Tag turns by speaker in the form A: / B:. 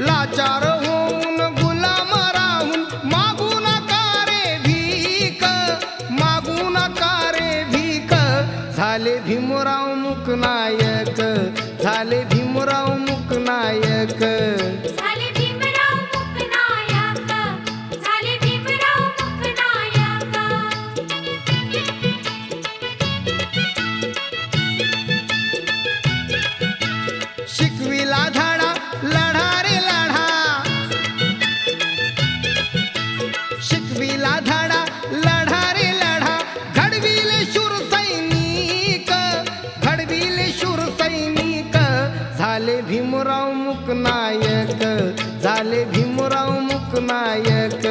A: लाचार होऊन गुलाम राहून मागू नका रे भीक, मागू नका रे भीक. झाले भीमराव मुकनायक, झाले भीमराव मुकनायक.
B: झाले भीमराव मुकनायक, झाले भीमराव मुकनायक.
A: शिकविला धडा लढा रे लढा, शिकविला धडा लढा रे लढा. घडविले शूर सैनिक, घडविले शूर सैनिक. झाले भीमराव मुकनायक, झाले भीमराव मुकनायक.